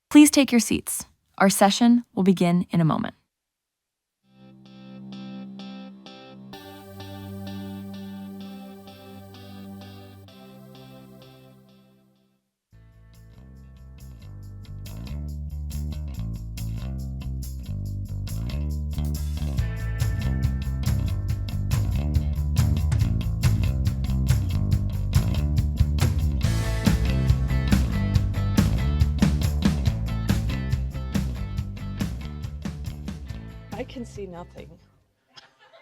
Please take your seats. Our session will begin in a moment. I can see nothing.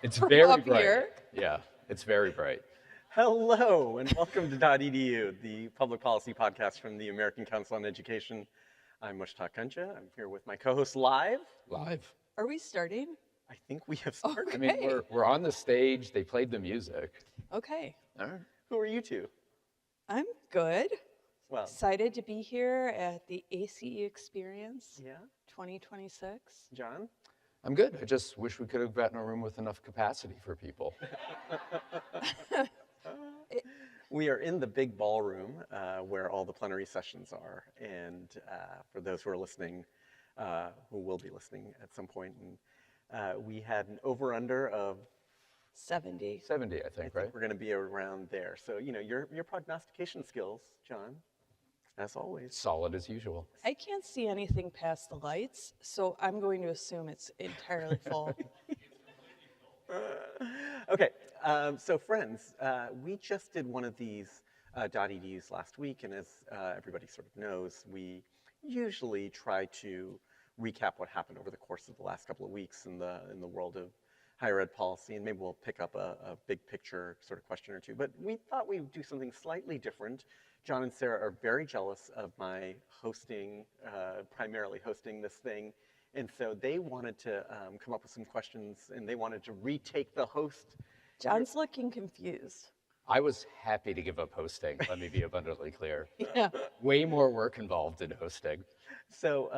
It's very Up bright. here. Yeah, it's very bright. Hello, and welcome to dotEDU, the public policy podcast from the American Council on Education. I'm Mushtaq Gunja. I'm here with my co-host live. Live. Are we starting? I think we have started. I mean, Okay. we're on the stage. They played the music. Okay. All right. Who are you two? I'm good. Well, Excited to be here at the ACE Experience yeah, 2026. John? I'm good. I just wish we could have gotten a room with enough capacity for people. We are in the big ballroom where all the plenary sessions are. And for those who are listening, who will be listening at some point, and we had an over-under of 70. 70, I think, right? we're going to be around there. So, you know, your prognostication skills, John, as always. Solid as usual. I can't see anything past the lights, so I'm going to assume it's entirely full. Okay, so friends, we just did one of these dotEDUs last week, and as everybody sort of knows, we usually try to recap what happened over the course of the last couple of weeks in the world of higher ed policy, and maybe we'll pick up a big picture sort of question or two. But we thought we'd do something slightly different. John and Sarah are very jealous of my hosting, primarily hosting this thing. And so they wanted to come up with some questions, and they wanted to retake the host. John's looking confused. I was happy to give up hosting. Let me be abundantly clear. Yeah. Way more work involved in hosting. So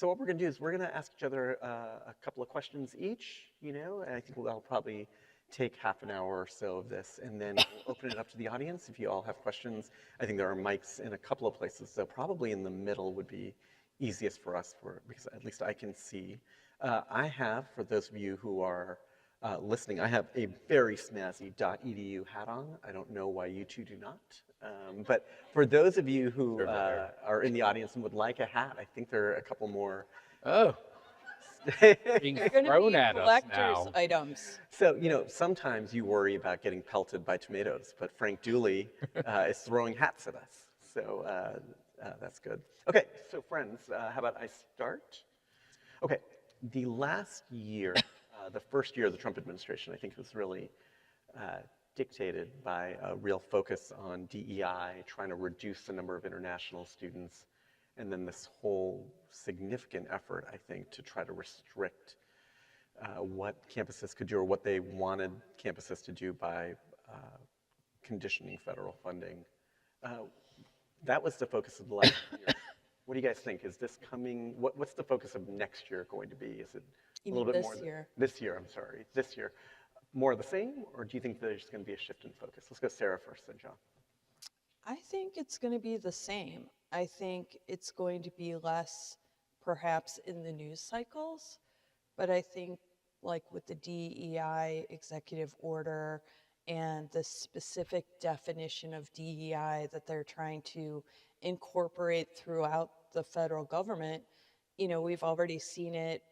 what we're going to do is we're going to ask each other a couple of questions each, you know, and I think that'll probably take half an hour or so of this, and then we'll open it up to the audience if you all have questions. I think there are mics in a couple of places, so probably in the middle would be easiest for us, because at least I can see. I have, for those of you who are listening, I have a very snazzy dotEDU hat on. I don't know why you two do not. But for those of you who are in the audience and would like a hat, I think there are a couple more. Oh, being They're going to thrown be at us collector's now. items. So, you know, sometimes you worry about getting pelted by tomatoes, but Frank Dooley is throwing hats at us. So that's good. Okay, so friends, how about I start? Okay, the last year, the first year of the Trump administration, I think was really dictated by a real focus on DEI, trying to reduce the number of international students, and then this whole significant effort, I think, to try to restrict what campuses could do or what they wanted campuses to do by conditioning federal funding. That was the focus of the last year. What do you guys think? Is this coming? What's the focus of next year going to be? Is it a little bit more? This year, I'm sorry. This year. More of the same, or do you think there's going to be a shift in focus? Let's go Sarah first, then John. I think it's going to be the same. I think it's going to be less, perhaps, in the news cycles, but I think, like with the DEI executive order and the specific definition of DEI that they're trying to incorporate throughout the federal government, you know, we've already seen it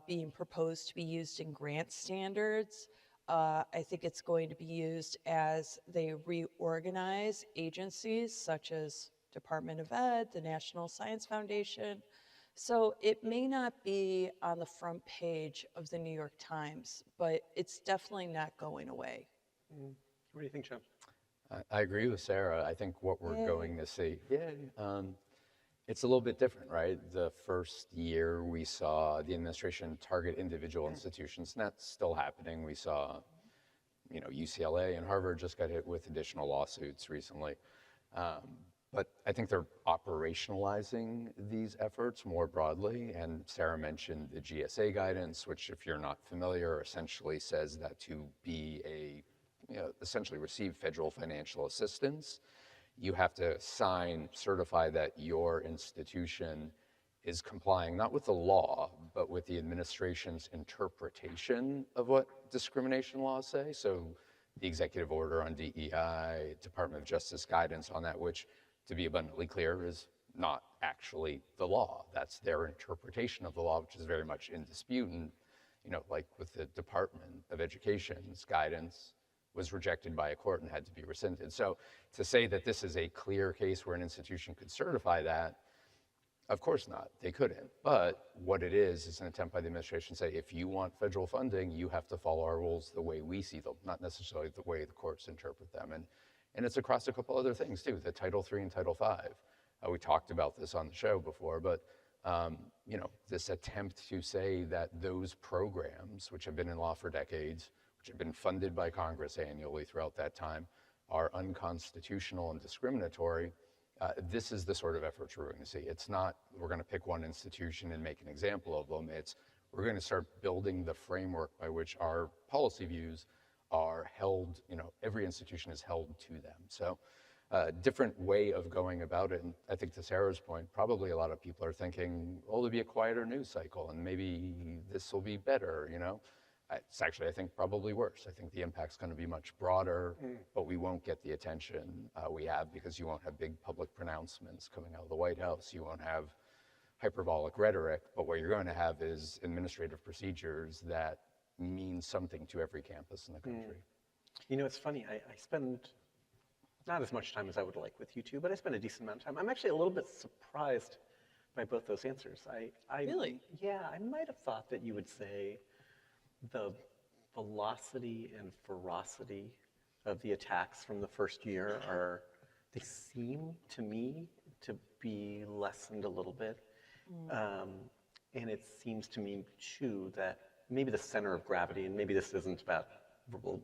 being proposed to be used in grant standards. I think it's going to be used as they reorganize agencies such as Department of Ed, the National Science Foundation. So it may not be on the front page of the New York Times, but it's definitely not going away. What do you think, John? I agree with Sarah. I think what we're going to see, it's a little bit different, right? The first year we saw the administration target individual institutions, and that's still happening. We saw, you know, UCLA and Harvard just got hit with additional lawsuits recently. But I think they're operationalizing these efforts more broadly, and Sarah mentioned the GSA guidance, which, if you're not familiar, essentially says that to be a, essentially receive federal financial assistance, you have to certify that your institution is complying not with the law, but with the administration's interpretation of what discrimination laws say. So the executive order on DEI, Department of Justice guidance on that, which, to be abundantly clear, is not actually the law. That's their interpretation of the law, which is very much in dispute. And, like with the Department of Education's guidance was rejected by a court and had to be rescinded. So to say that this is a clear case where an institution could certify that, of course not, they couldn't. But what it is an attempt by the administration to say, if you want federal funding, you have to follow our rules the way we see them, not necessarily the way the courts interpret them. And it's across a couple other things too, the Title III and Title V. We talked about this on the show before, but this attempt to say that those programs, which have been in law for decades, which have been funded by Congress annually throughout that time, are unconstitutional and discriminatory. This is the sort of efforts we're going to see. It's not we're going to pick one institution and make an example of them. It's we're going to start building the framework by which our policy views are held, every institution is held to them. So different way of going about it. And I think to Sarah's point, probably a lot of people are thinking, oh, there'll be a quieter news cycle and maybe this will be better, It's actually, I think, probably worse. I think the impact's going to be much broader, but we won't get the attention we have because you won't have big public pronouncements coming out of the White House. You won't have hyperbolic rhetoric, but what you're going to have is administrative procedures that mean something to every campus in the country. It's funny, I spend not as much time as I would like with you two, but I spend a decent amount of time. I'm actually a little bit surprised by both those answers. Really? Yeah, I might have thought that you would say the velocity and ferocity of the attacks from the first year they seem to me to be lessened a little bit. And it seems to me too that maybe the center of gravity, and maybe this isn't about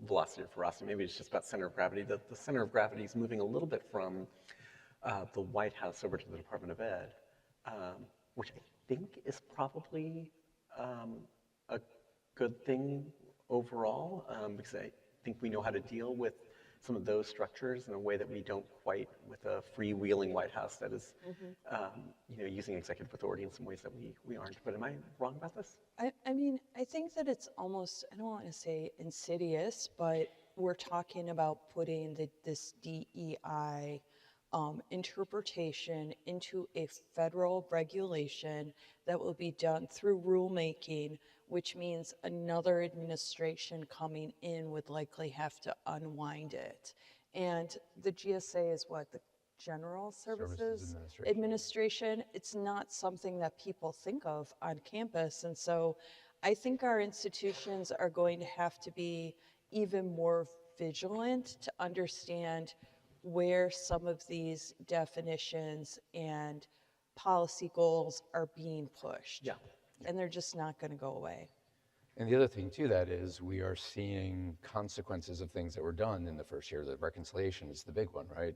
velocity or ferocity, maybe it's just about center of gravity. The center of gravity is moving a little bit from the White House over to the Department of Ed, which I think is probably a good thing overall, because I think we know how to deal with some of those structures in a way that we don't quite with a freewheeling White House that is, using executive authority in some ways that we aren't. But am I wrong about this? I mean, I think that it's almost, I don't want to say insidious, but we're talking about putting this DEI interpretation into a federal regulation that will be done through rulemaking, which means another administration coming in would likely have to unwind it. And the GSA is what? The General Services Administration. It's not something that people think of on campus. And so I think our institutions are going to have to be even more vigilant to understand where some of these definitions and policy goals are being pushed. Yeah. And they're just not going to go away. And the other thing to that is we are seeing consequences of things that were done in the first year. The reconciliation is the big one, right?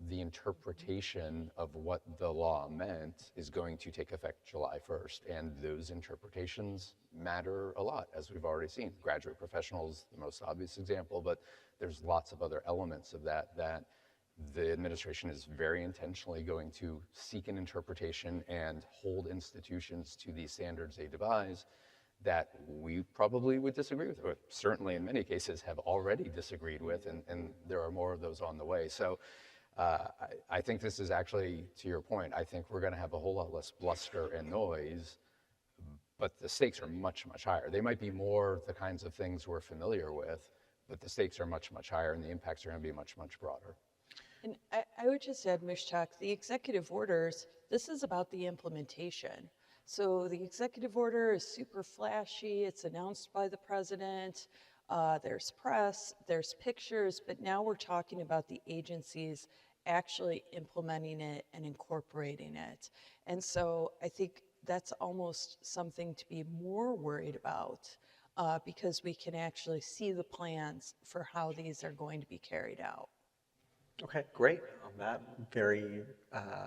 The interpretation of what the law meant is going to take effect July 1st. And those interpretations matter a lot, as we've already seen. Graduate professionals, the most obvious example, but there's lots of other elements of that the administration is very intentionally going to seek an interpretation and hold institutions to these standards they devise that we probably would disagree with, or certainly in many cases have already disagreed with, and there are more of those on the way. So I think this is actually, to your point, I think we're going to have a whole lot less bluster and noise, but the stakes are much, much higher. They might be more the kinds of things we're familiar with, but the stakes are much, much higher, and the impacts are going to be much, much broader. And I would just add, Mushtaq, the executive orders, this is about the implementation. So the executive order is super flashy. It's announced by the president. There's press, there's pictures, but now we're talking about the agencies actually implementing it and incorporating it. And so I think that's almost something to be more worried about because we can actually see the plans for how these are going to be carried out. Okay, great. On that very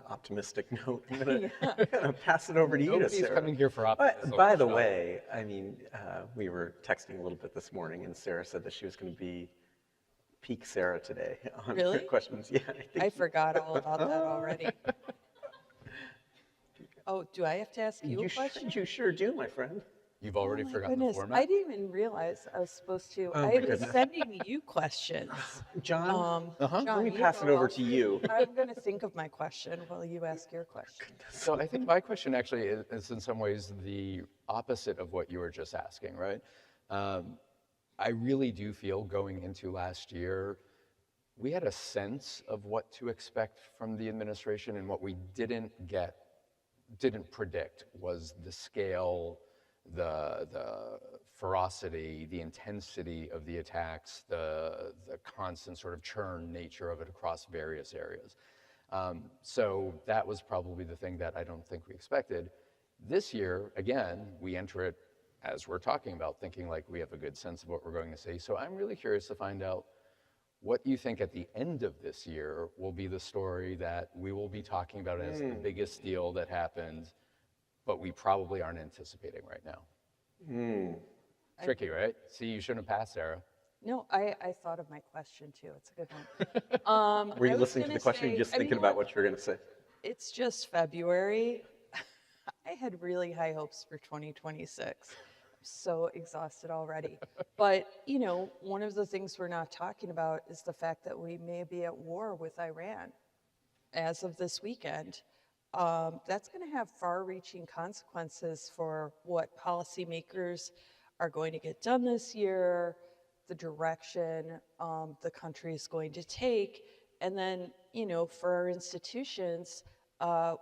optimistic note, I'm gonna pass it over to you, Nobody's Sarah. coming here for optimism. By the way, I mean, we were texting a little bit this morning, and Sarah said that she was going to be peak Sarah today on her questions. Yeah, I forgot all about that already. Oh, do I have to ask you a question? You sure do, my friend. You've already Oh my forgotten the goodness, format? I didn't even realize I was supposed to. Oh I my was goodness. sending you questions. John, Uh-huh. John, let me you pass it go. over to you. I'm going to think of my question while you ask your question. So I think my question actually is in some ways the opposite of what you were just asking, right? I really do feel going into last year, we had a sense of what to expect from the administration, and what we didn't predict was the scale, the ferocity, the intensity of the attacks, the constant sort of churn nature of it across various areas. So that was probably the thing that I don't think we expected. This year, again, we enter it as we're talking about, thinking like we have a good sense of what we're going to see. So I'm really curious to find out what you think at the end of this year will be the story that we will be talking about as the biggest deal that happened, but we probably aren't anticipating right now. Tricky, right? See, you shouldn't have passed, Sarah. No, I thought of my question too. It's a good one. Were you I was listening to gonna the question or say- just I mean, thinking about look, what you were going to say? It's just February. I had really high hopes for 2026. I'm so exhausted already. But, you know, one of the things we're not talking about is the fact that we may be at war with Iran as of this weekend. That's going to have far-reaching consequences for what policymakers are going to get done this year, the direction the country is going to take, and then, you know, for our institutions,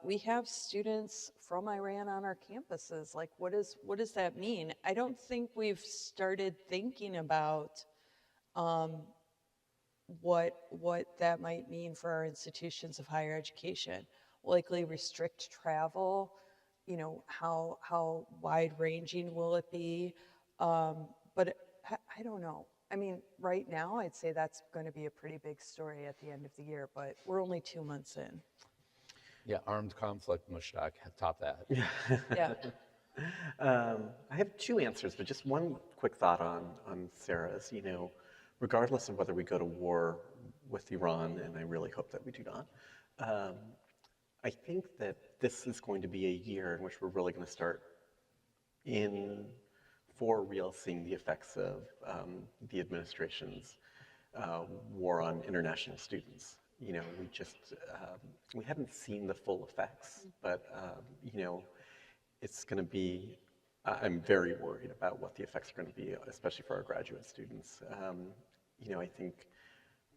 we have students from Iran on our campuses. Like, what does that mean? I don't think we've started thinking about what that might mean for our institutions of higher education. Likely restrict travel. You know, how wide ranging will it be? But I don't know. I mean, right now, I'd say that's going to be a pretty big story at the end of the year, but we're only 2 months in. Yeah, armed conflict, Mushtaq, top that. Yeah. I have two answers, but just one quick thought on Sarah's. You know, regardless of whether we go to war with Iran, and I really hope that we do not, I think that this is going to be a year in which we're really going to start for real seeing the effects of the administration's war on international students. You know, we haven't seen the full effects, but, you know, it's going to be, I'm very worried about what the effects are going to be, especially for our graduate students. You know, I think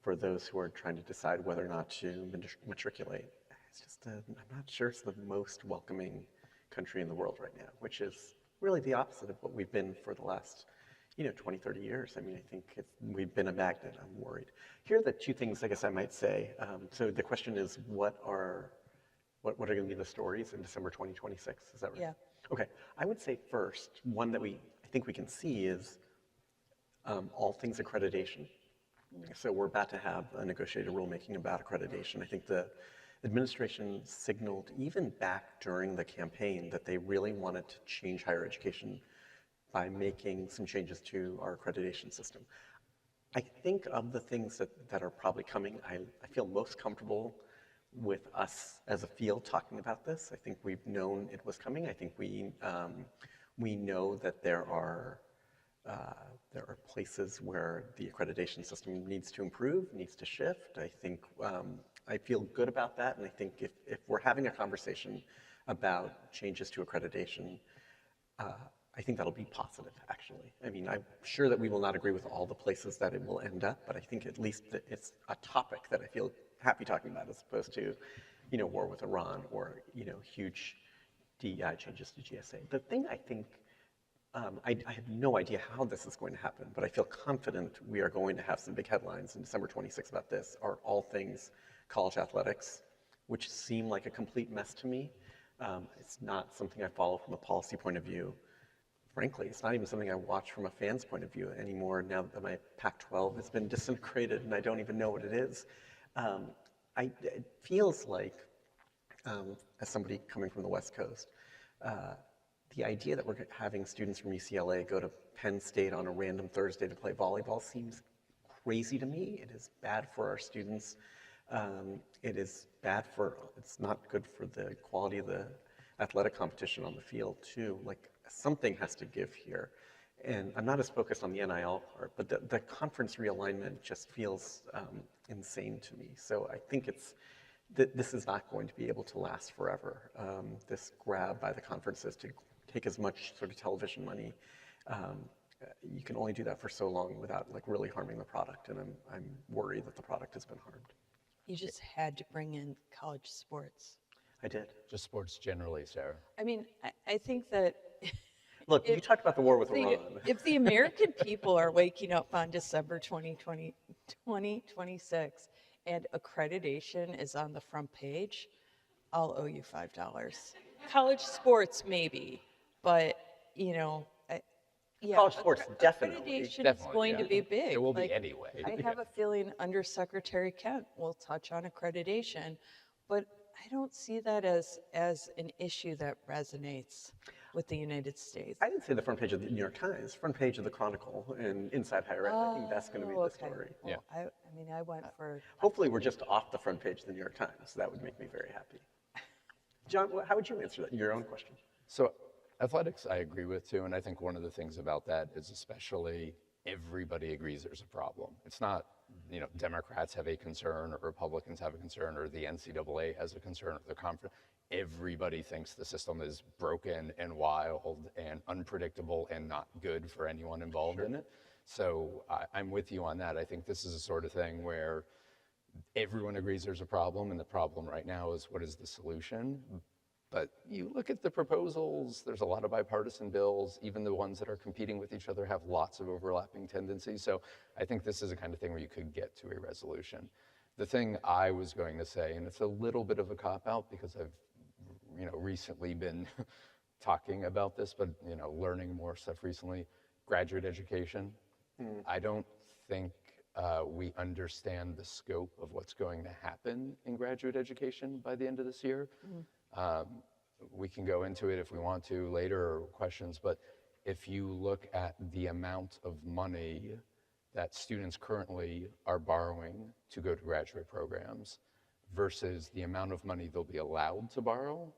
for those who are trying to decide whether or not to matriculate, it's just, I'm not sure it's the most welcoming country in the world right now, which is really the opposite of what we've been for the last, you know, 20, 30 years. I mean, I think we've been a magnet. I'm worried. Here are the two things I guess I might say. So the question is, what are going to be the stories in December 2026? Is that right? Yeah. Okay. I would say first, one that I think we can see is all things accreditation. So we're about to have a negotiated rulemaking about accreditation. I think the administration signaled even back during the campaign that they really wanted to change higher education by making some changes to our accreditation system. I think of the things that are probably coming, I feel most comfortable with us as a field talking about this. I think we've known it was coming. I think we know that there are places where the accreditation system needs to improve, needs to shift. I think I feel good about that, and I think if we're having a conversation about changes to accreditation, I think that'll be positive, actually. I mean, I'm sure that we will not agree with all the places that it will end up, but I think at least that it's a topic that I feel happy talking about, as opposed to, you know, war with Iran or, you know, huge DEI changes to GSA. The thing I think, I have no idea how this is going to happen, but I feel confident we are going to have some big headlines in December 26 about this, are all things college athletics, which seem like a complete mess to me. It's not something I follow from a policy point of view. Frankly, it's not even something I watch from a fan's point of view anymore now that my Pac-12 has been disintegrated and I don't even know what it is. It feels like, as somebody coming from the West Coast, the idea that we're having students from UCLA go to Penn State on a random Thursday to play volleyball seems crazy to me. It is bad for our students. It's not good for the quality of the athletic competition on the field too. Like something has to give here. And I'm not as focused on the NIL part, but the conference realignment just feels insane to me. So I think this is not going to be able to last forever. This grab by the conferences to take as much sort of television money, you can only do that for so long without like really harming the product. And I'm worried that the product has been harmed. You just had to bring in college sports. I did. Just sports generally, Sarah. I mean, I think that Look, you talked about the war with Iran. if the American people are waking up on December 2026 and accreditation is on the front page, I'll owe you $5. College sports, maybe, but yeah. College sports, definitely. Accreditation is going to be big. It will be anyway. I have a feeling Undersecretary Kent will touch on accreditation, but I don't see that as an issue that resonates with the United States. I didn't say the front page of the New York Times, front page of the Chronicle and Inside Higher Ed. I think that's going to be the story. Well, I mean, I went for... Hopefully we're just off the front page of the New York Times. That would make me very happy. John, how would you answer that, your own question? So athletics, I agree with too, and I think one of the things about that is especially everybody agrees there's a problem. It's not, Democrats have a concern or Republicans have a concern or the NCAA has a concern or the conference. Everybody thinks the system is broken and wild and unpredictable and not good for anyone involved in it. So I'm with you on that. I think this is a sort of thing where everyone agrees there's a problem, and the problem right now is what is the solution? But you look at the proposals, there's a lot of bipartisan bills. Even the ones that are competing with each other have lots of overlapping tendencies. So I think this is the kind of thing where you could get to a resolution. The thing I was going to say, and it's a little bit of a cop-out because I've recently been talking about this, but learning more stuff recently, graduate education. I don't think we understand the scope of what's going to happen in graduate education by the end of this year. We can go into it if we want to later or questions, but if you look at the amount of money that students currently are borrowing to go to graduate programs versus the amount of money they'll be allowed to borrow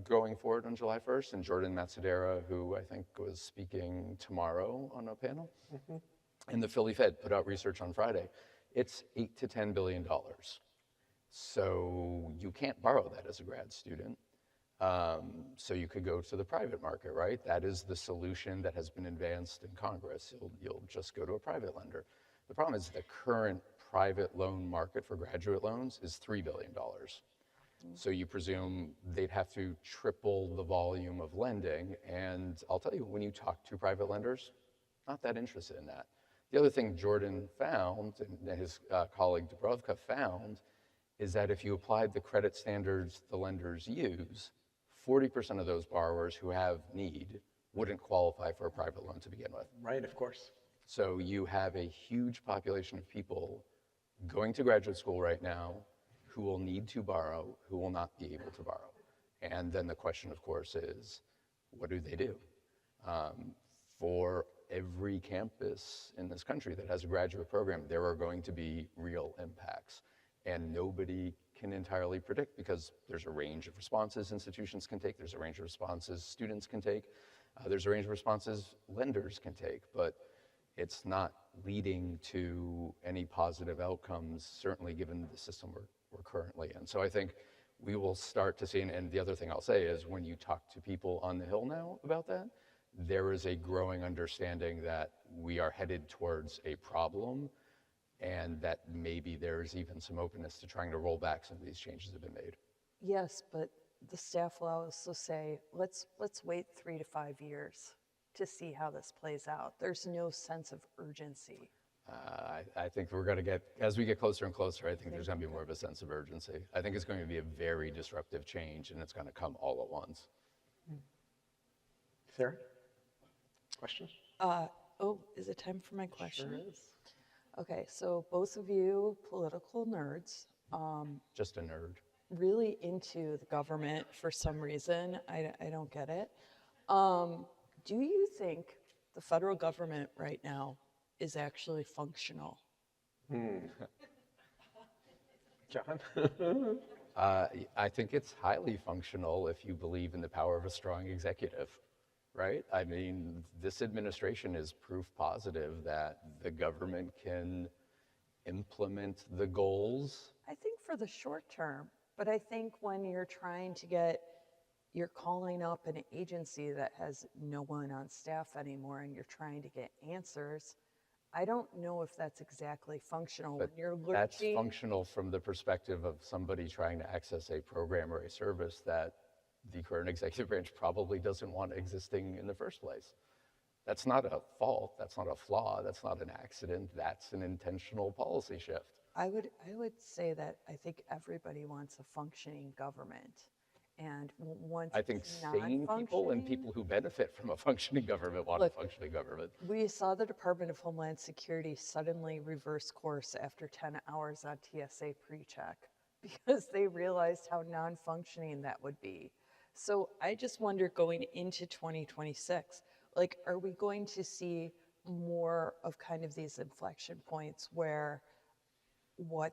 going forward on July 1st, and Jordan Matsudaira, who I think was speaking tomorrow on a panel, and the Philly Fed put out research on Friday, it's $8 to $10 billion. So you can't borrow that as a grad student. So you could go to the private market, right? That is the solution that has been advanced in Congress. You'll just go to a private lender. The problem is the current private loan market for graduate loans is $3 billion. So you presume they'd have to triple the volume of lending. And I'll tell you, when you talk to private lenders, not that interested in that. The other thing Jordan found, and his colleague Dubrovka found, is that if you applied the credit standards the lenders use, 40% of those borrowers who have need wouldn't qualify for a private loan to begin with. Right, of course. So you have a huge population of people going to graduate school right now who will need to borrow, who will not be able to borrow. And then the question, of course, is what do they do? For every campus in this country that has a graduate program, there are going to be real impacts. And nobody can entirely predict because there's a range of responses institutions can take, there's a range of responses students can take, there's a range of responses lenders can take, but it's not leading to any positive outcomes, certainly given the system we're currently in. So I think we will start to see, and the other thing I'll say is when you talk to people on the Hill now about that, there is a growing understanding that we are headed towards a problem and that maybe there's even some openness to trying to roll back some of these changes that have been made. Yes, but the staff will also say, let's wait 3 to 5 years to see how this plays out. There's no sense of urgency. I think we're going to get, as we get closer and closer, I think there's going to be more of a sense of urgency. I think it's going to be a very disruptive change and it's going to come all at once. Sarah? Question? Is it time for my question? Sure is. Okay, so both of you political nerds, Just a nerd. really into the government for some reason. I don't get it. Do you think the federal government right now is actually functional? John? I think it's highly functional if you believe in the power of a strong executive, right? I mean, this administration is proof positive that the government can implement the goals. I think for the short term, but I think when you're calling up an agency that has no one on staff anymore and you're trying to get answers, I don't know if that's exactly functional when you're That's lurching. functional from the perspective of somebody trying to access a program or a service that the current executive branch probably doesn't want existing in the first place. That's not a fault, that's not a flaw, that's not an accident, that's an intentional policy shift. I would say that I think everybody wants a functioning government. And once I think it's sane people and non-functioning- people who benefit from a functioning government want a functioning government. We saw the Department of Homeland Security suddenly reverse course after 10 hours on TSA pre-check because they realized how non-functioning that would be. So I just wonder going into 2026, like, are we going to see more of kind of these inflection points where what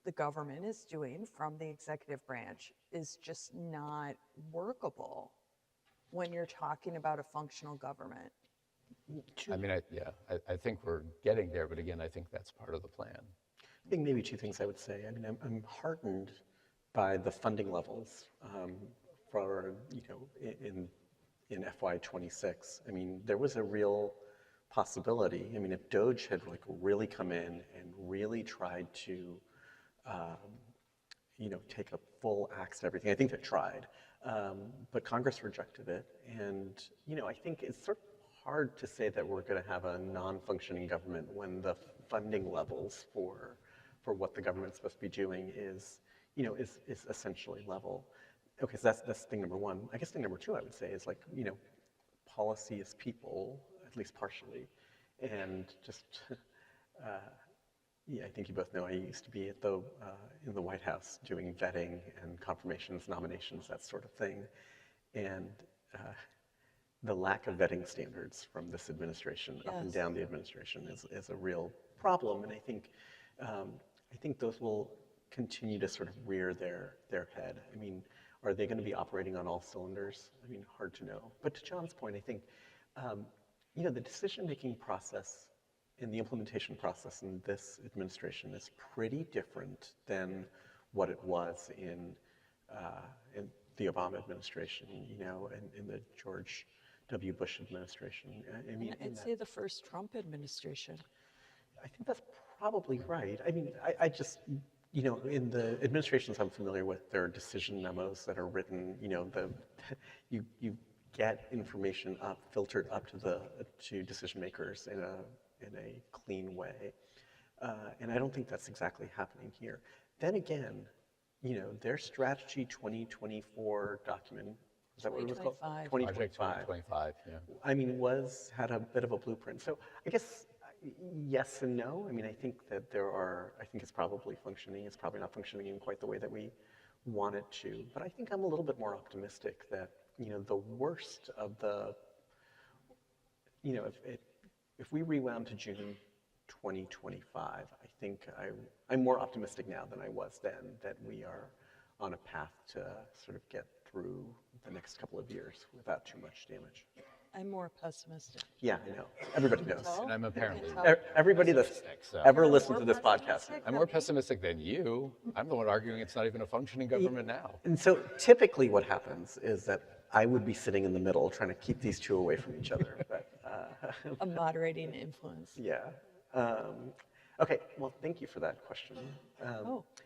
the government is doing from the executive branch is just not workable when you're talking about a functional government? I mean, I think we're getting there, but again, I think that's part of the plan. I think maybe two things I would say. I mean, I'm heartened by the funding levels for, in FY26. I mean, there was a real possibility. I mean, if DOGE had like really come in and really tried to, take a full axe to everything, I think they tried, but Congress rejected it. And, I think it's sort of hard to say that we're going to have a non-functioning government when the funding levels for what the government's supposed to be doing is essentially level. Okay, so that's thing number one. I guess thing number two I would say is like, policy is people, at least partially. And just, I think you both know I used to be at in the White House doing vetting and confirmations, nominations, that sort of thing. And the lack of vetting standards from this administration up and down the administration is a real problem. And I think those will continue to sort of rear their head. I mean, are they going to be operating on all cylinders? I mean, hard to know. But to John's point, I think, the decision-making process and the implementation process in this administration is pretty different than what it was in the Obama administration, and in the George W. Bush administration. I mean, I'd say the first Trump administration. I think that's probably right. I mean, I just, in the administrations I'm familiar with, there are decision memos that are written, you get information filtered up to decision makers in a clean way. And I don't think that's exactly happening here. Then again, their strategy 2024 document, is that what it was called? 2025. Project 2025, yeah. I mean, had a bit of a blueprint. So I guess yes and no. I mean, I think that I think it's probably functioning. It's probably not functioning in quite the way that we want it to. But I think I'm a little bit more optimistic that, the worst of the, if we rewound to June 2025, I think I'm more optimistic now than I was then that we are on a path to sort of get through the next couple of years without too much damage. I'm more pessimistic. Yeah, I know. Everybody knows. And I'm apparently Everybody that's pessimistic, so. ever listened to this podcast. I'm more pessimistic than you. I'm the one arguing it's not even a functioning government now. And so typically what happens is that I would be sitting in the middle trying to keep these two away from each other. But, A moderating influence. yeah. Okay, well, thank you for that question.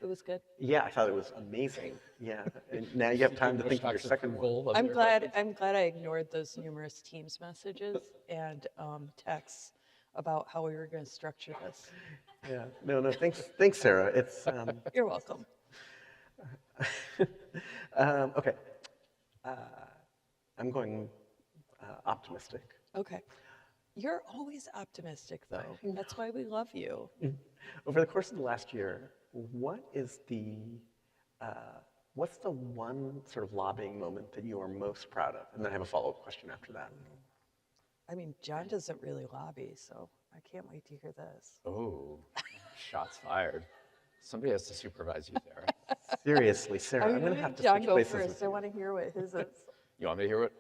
It was good. Yeah, I thought it was amazing. Yeah, and now you have time to think of your second one. Goal of I'm their glad I ignored those numerous Teams messages and texts about how we were going to structure this. Yeah, no, thanks, Sarah. It's You're welcome. okay. I'm going optimistic. Okay. You're always optimistic, though. That's why we love you. Over the course of the last year, what's the one sort of lobbying moment that you are most proud of? And then I have a follow-up question after that. I mean, John doesn't really lobby, so I can't wait to hear this. Oh, shots fired. Somebody has to supervise you, Sarah. Seriously, Sarah, I'm going to have to switch John go places first. with I you. want to hear what his is. You want me to hear what?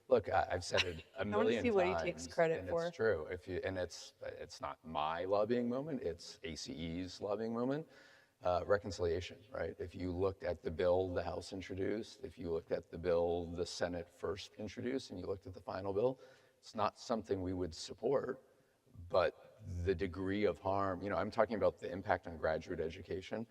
Look, I've said it a wanna million see times. what he takes credit and for. It's true. And it's not my lobbying moment. It's ACE's lobbying moment. Reconciliation, right? If you looked at the bill the House introduced, if you looked at the bill the Senate first introduced, and you looked at the final bill, it's not something we would support, but the degree of harm, I'm talking about the impact on graduate education.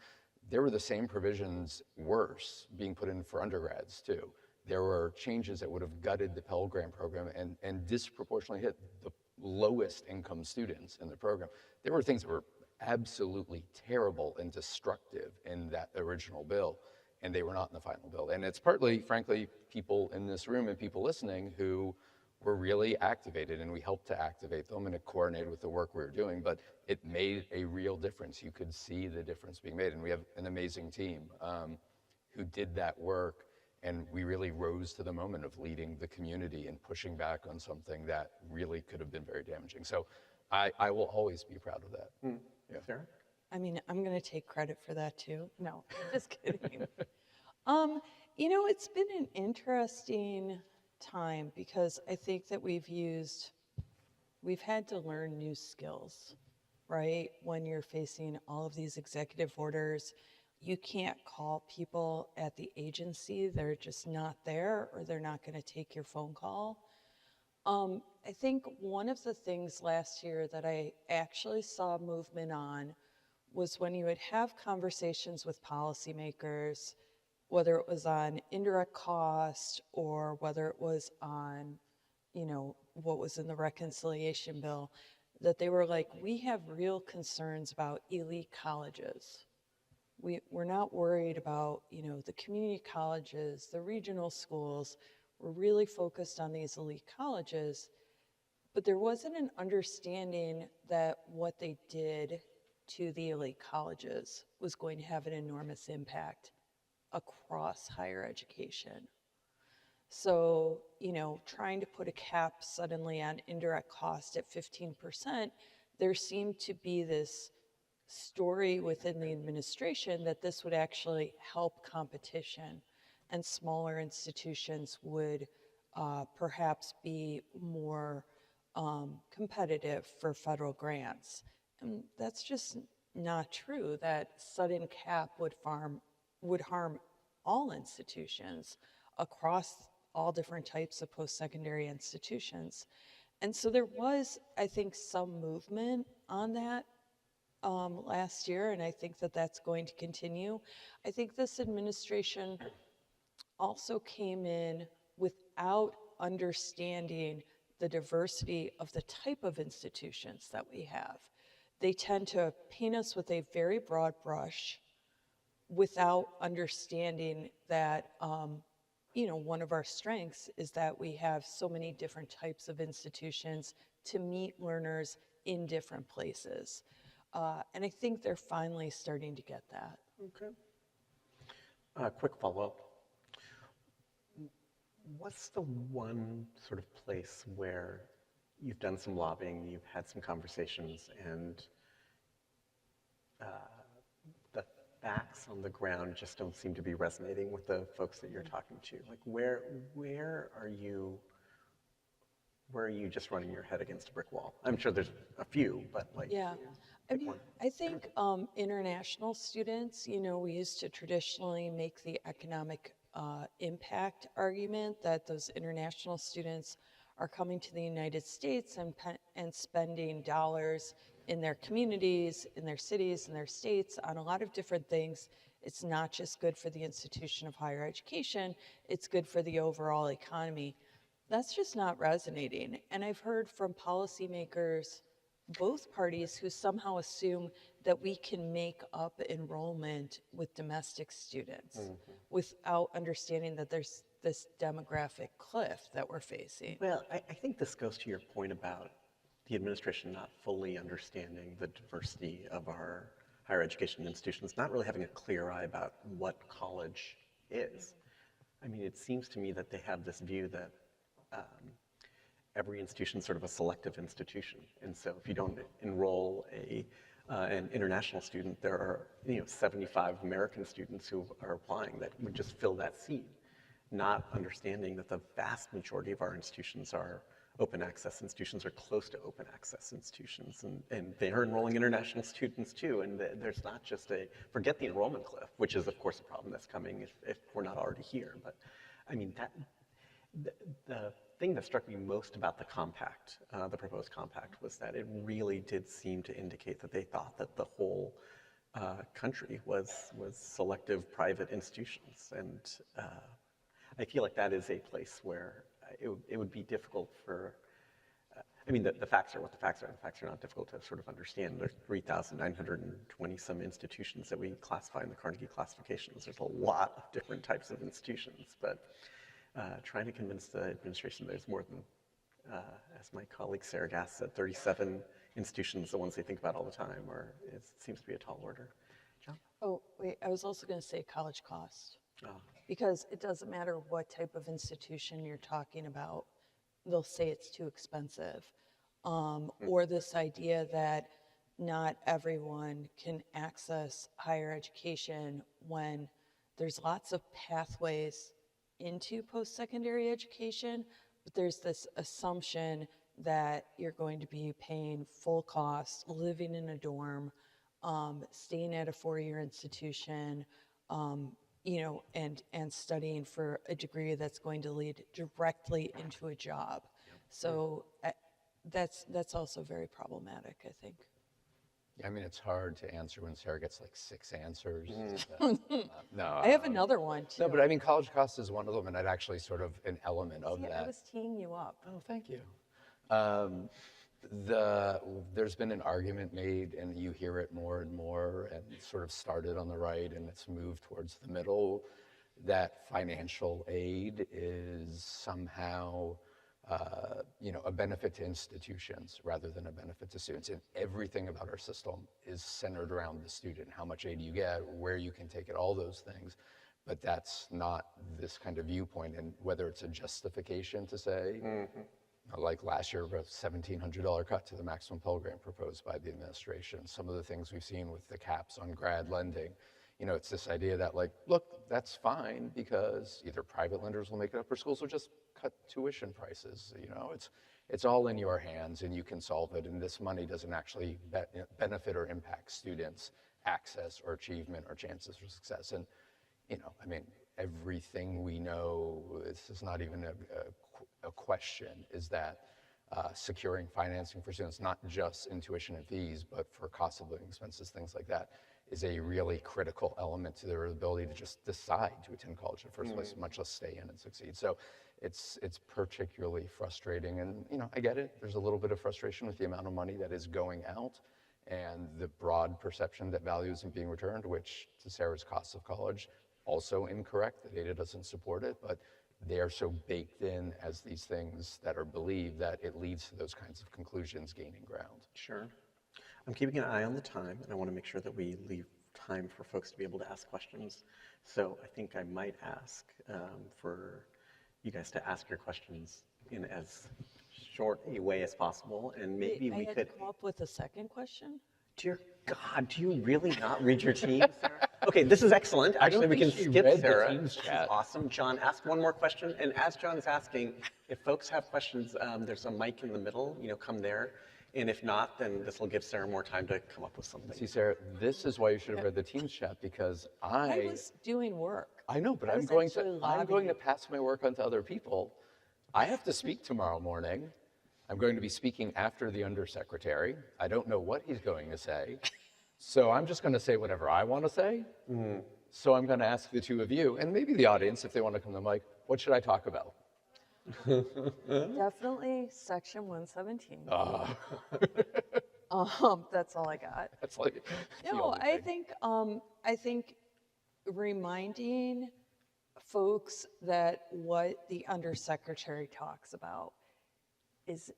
There were the same provisions worse being put in for undergrads too. There were changes that would have gutted the Pell Grant program and disproportionately hit the lowest income students in the program. There were things that were absolutely terrible and destructive in that original bill, and they were not in the final bill. And it's partly, frankly, people in this room and people listening who were really activated, and we helped to activate them, and it coordinated with the work we were doing, but it made a real difference. You could see the difference being made, and we have an amazing team who did that work. And we really rose to the moment of leading the community and pushing back on something that really could have been very damaging. So I will always be proud of that. Yeah. Sarah? I mean, I'm going to take credit for that too. No, just kidding. It's been an interesting time because I think that we've had to learn new skills, right? When you're facing all of these executive orders, you can't call people at the agency. They're just not there, or they're not going to take your phone call. I think one of the things last year that I actually saw movement on was when you would have conversations with policymakers, whether it was on indirect cost or whether it was on, what was in the reconciliation bill, that they were like, we have real concerns about elite colleges. We're not worried about, the community colleges, the regional schools. We're really focused on these elite colleges. But there wasn't an understanding that what they did to the elite colleges was going to have an enormous impact across higher education. So, trying to put a cap suddenly on indirect cost at 15%, there seemed to be this story within the administration that this would actually help competition and smaller institutions would perhaps be more competitive for federal grants. And that's just not true. That sudden cap would harm all institutions across all different types of post-secondary institutions. And so there was, I think, some movement on that last year, and I think that that's going to continue. I think this administration also came in without understanding the diversity of the type of institutions that we have. They tend to paint us with a very broad brush without understanding that, one of our strengths is that we have so many different types of institutions to meet learners in different places. And I think they're finally starting to get that. Okay. Quick follow-up. What's the one sort of place where you've done some lobbying, you've had some conversations, and the facts on the ground just don't seem to be resonating with the folks that you're talking to? Like, where are you just running your head against a brick wall? I'm sure there's a few, but like. Yeah. I think international students, we used to traditionally make the economic impact argument that those international students are coming to the United States and spending dollars in their communities, in their cities, in their states on a lot of different things. It's not just good for the institution of higher education, it's good for the overall economy. That's just not resonating. And I've heard from policymakers, both parties, who somehow assume that we can make up enrollment with domestic students without understanding that there's this demographic cliff that we're facing. Well, I think this goes to your point about the administration not fully understanding the diversity of our higher education institutions, not really having a clear eye about what college is. I mean, it seems to me that they have this view that every institution is sort of a selective institution. And so if you don't enroll a an international student, there are 75 American students who are applying that would just fill that seat, not understanding that the vast majority of our institutions are open access institutions or close to open access institutions, and they are enrolling international students too, and there's not just forget the enrollment cliff, which is of course a problem that's coming if we're not already here, but I mean, the thing that struck me most about the compact, the proposed compact, was that it really did seem to indicate that they thought that the whole country was selective private institutions, and I feel like that is a place where it would be difficult for, I mean, the facts are what the facts are, and the facts are not difficult to sort of understand. There's 3,920 some institutions that we classify in the Carnegie classifications. There's a lot of different types of institutions, but trying to convince the administration there's more than, as my colleague Sarah Gass said, 37 institutions, the ones they think about all the time, or it seems to be a tall order. John? Oh, wait, I was also going to say college cost. Oh. Because it doesn't matter what type of institution you're talking about, they'll say it's too expensive. Or this idea that not everyone can access higher education when there's lots of pathways into post-secondary education, but there's this assumption that you're going to be paying full cost, living in a dorm, staying at a four-year institution, and studying for a degree that's going to lead directly into a job. So that's also very problematic, I think. I mean, it's hard to answer when Sarah gets like 6 answers. No, I have another one too. No, but I mean, college cost is one of them, and it's actually sort of an element of See, that. I was teeing you up. Oh, thank you. There's been an argument made, and you hear it more and more, and it sort of started on the right, and it's moved towards the middle, that financial aid is somehow a benefit to institutions rather than a benefit to students. And everything about our system is centered around the student, how much aid you get, where you can take it, all those things. But that's not this kind of viewpoint, and whether it's a justification to say, like last year, a $1,700 cut to the maximum Pell Grant proposed by the administration. Some of the things we've seen with the caps on grad lending, it's this idea that like, look, that's fine because either private lenders will make it up or schools will just cut tuition prices. It's all in your hands and you can solve it. And this money doesn't actually benefit or impact students' access or achievement or chances for success. And, I mean, everything we know, this is not even a question, is that securing financing for students, not just in tuition and fees, but for cost of living expenses, things like that, is a really critical element to their ability to just decide to attend college in the first place, much less stay in and succeed. So it's particularly frustrating, and I get it. There's a little bit of frustration with the amount of money that is going out and the broad perception that value isn't being returned, which, to Sarah's cost of college, also incorrect. The data doesn't support it, but they are so baked in as these things that are believed that it leads to those kinds of conclusions gaining ground. Sure. I'm keeping an eye on the time, and I want to make sure that we leave time for folks to be able to ask questions. So I think I might ask for you guys to ask your questions in as short a way as possible, and maybe I we had could. to come up with a second question? Dear God, do you really not read your team, Sarah? Okay, this is excellent. Actually, we can think she skip read the Sarah. Teams This is chat. awesome. John, ask one more question. And as John is asking, if folks have questions, there's a mic in the middle, come there. And if not, then this will give Sarah more time to come up with something. See, Sarah, this is why you should have read the Teams chat, because I was doing work. I know, but I I'm was going actually to lobbying. pass my work on to other people. I have to speak tomorrow morning. I'm going to be speaking after the undersecretary. I don't know what he's going to say. So I'm just going to say whatever I want to say. So I'm going to ask the two of you, and maybe the audience, if they want to come to the mic, what should I talk about? Definitely section 117. That's all I got. That's like the No, only thing. I think reminding folks that what the undersecretary talks about is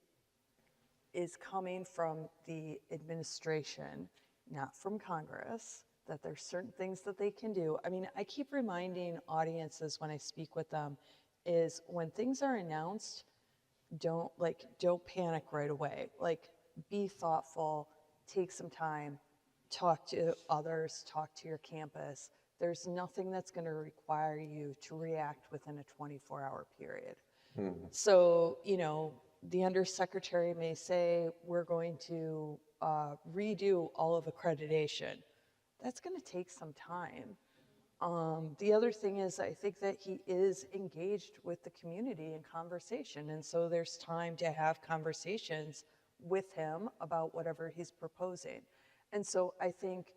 coming from the administration, not from Congress, that there's certain things that they can do. I mean, I keep reminding audiences when I speak with them is when things are announced, don't panic right away. Like, be thoughtful, take some time, talk to others, talk to your campus. There's nothing that's going to require you to react within a 24-hour period. So, you know, the undersecretary may say, we're going to redo all of accreditation. That's going to take some time. The other thing is, I think that he is engaged with the community in conversation. And so there's time to have conversations with him about whatever he's proposing. And so I think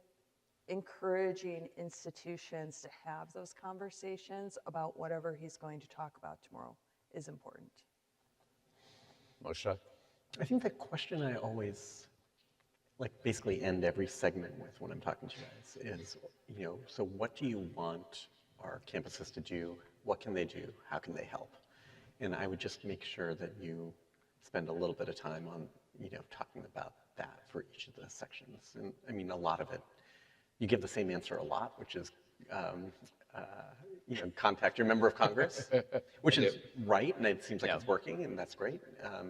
encouraging institutions to have those conversations about whatever he's going to talk about tomorrow is important. Mushtaq? I think the question I always basically end every segment with when I'm talking to you guys is, you know, so what do you want our campuses to do? What can they do? How can they help? And I would just make sure that you spend a little bit of time on, you know, talking about that for each of the sections. And I mean, a lot of it, you give the same answer a lot, which is, you know, contact your member of Congress, which is right, and it seems like it's working, and that's great.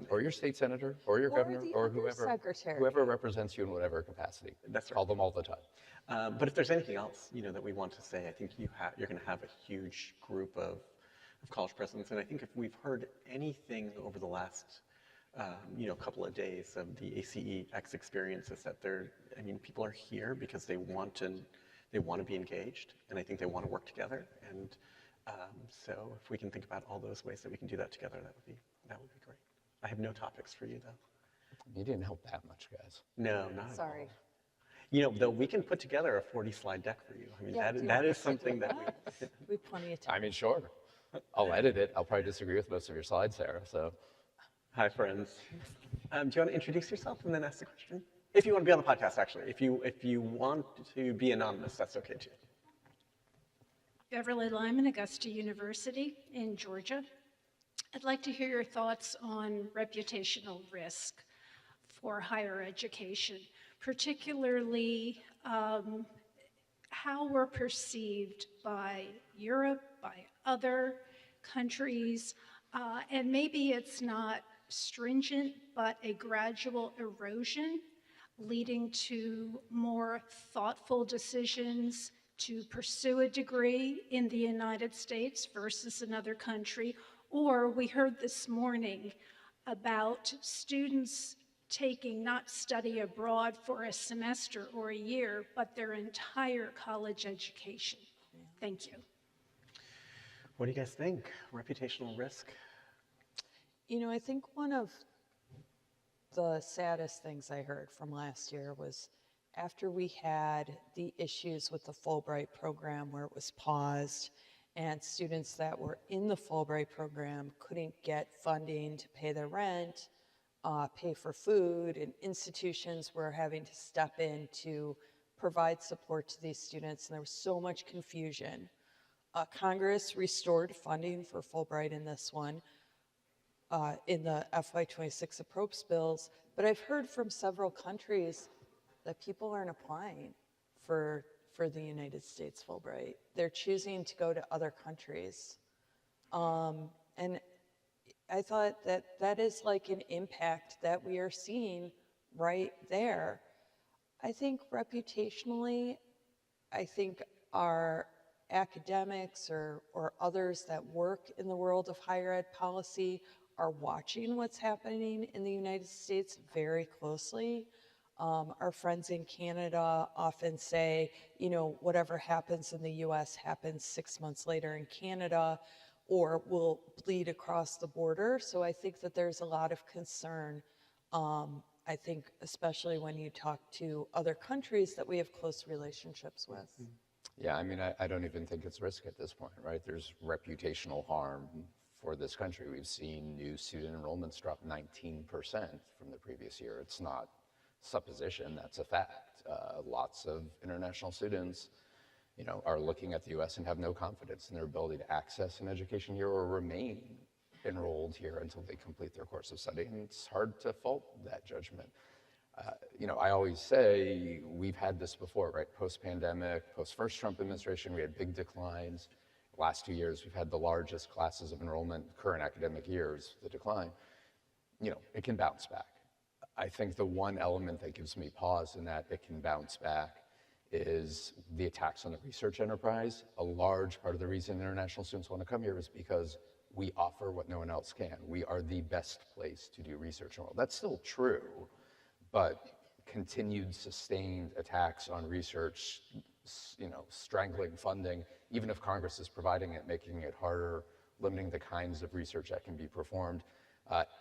Or your state senator, or your governor, the or whoever undersecretary. represents you in whatever capacity. That's right. Call them all the time. But if there's anything else, you know, that we want to say, I think you're going to have a huge group of college presidents, and I think if we've heard anything over the last, you know, couple of days of the ACEx experience, is that I mean, people are here because they want to be engaged, and I think they want to work together. And so if we can think about all those ways that we can do that together, that would be great. I have no topics for you, though. You didn't help that much, guys. No, not at all. Sorry. You know, though, we can put together a 40-slide deck for you. I mean, Yeah, do you that want is us to do something that We have plenty of time. I mean, sure. I'll edit it. I'll probably disagree with most of your slides, Sarah, so. Hi, friends. Do you want to introduce yourself and then ask the question? If you want to be on the podcast, actually. If you want to be anonymous, that's okay, too. Beverly Lyman, Augusta University in Georgia. I'd like to hear your thoughts on reputational risk for higher education, particularly how we're perceived by Europe, by other countries, and maybe it's not stringent, but a gradual erosion leading to more thoughtful decisions to pursue a degree in the United States versus another country. Or we heard this morning about students taking not study abroad for a semester or a year, but their entire college education. Thank you. What do you guys think? Reputational risk? You know, I think one of the saddest things I heard from last year was after we had the issues with the Fulbright program where it was paused and students that were in the Fulbright program couldn't get funding to pay their rent, pay for food, and institutions were having to step in to provide support to these students, and there was so much confusion. Congress restored funding for Fulbright in this one, in the FY26 appropriations bills, but I've heard from several countries that people aren't applying for the United States Fulbright. They're choosing to go to other countries. And I thought that is like an impact that we are seeing right there. I think reputationally, I think our academics or others that work in the world of higher ed policy are watching what's happening in the United States very closely. Our friends in Canada often say, you know, whatever happens in the US happens 6 months later in Canada or will bleed across the border. So I think that there's a lot of concern, I think, especially when you talk to other countries that we have close relationships with. Yeah, I mean, I don't even think it's risk at this point, right? There's reputational harm for this country. We've seen new student enrollments drop 19% from the previous year. It's not supposition, that's a fact. Lots of international students, you know, are looking at the US and have no confidence in their ability to access an education here or remain enrolled here until they complete their course of study, and it's hard to fault that judgment. You know, I always say we've had this before, right? Post-pandemic, post-first Trump administration, we had big declines. Last 2 years, we've had the largest classes of enrollment, current academic years, the decline. You know, it can bounce back. I think the one element that gives me pause in that it can bounce back is the attacks on the research enterprise. A large part of the reason international students want to come here is because we offer what no one else can. We are the best place to do research in the world. That's still true, but continued sustained attacks on research, strangling funding, even if Congress is providing it, making it harder, limiting the kinds of research that can be performed.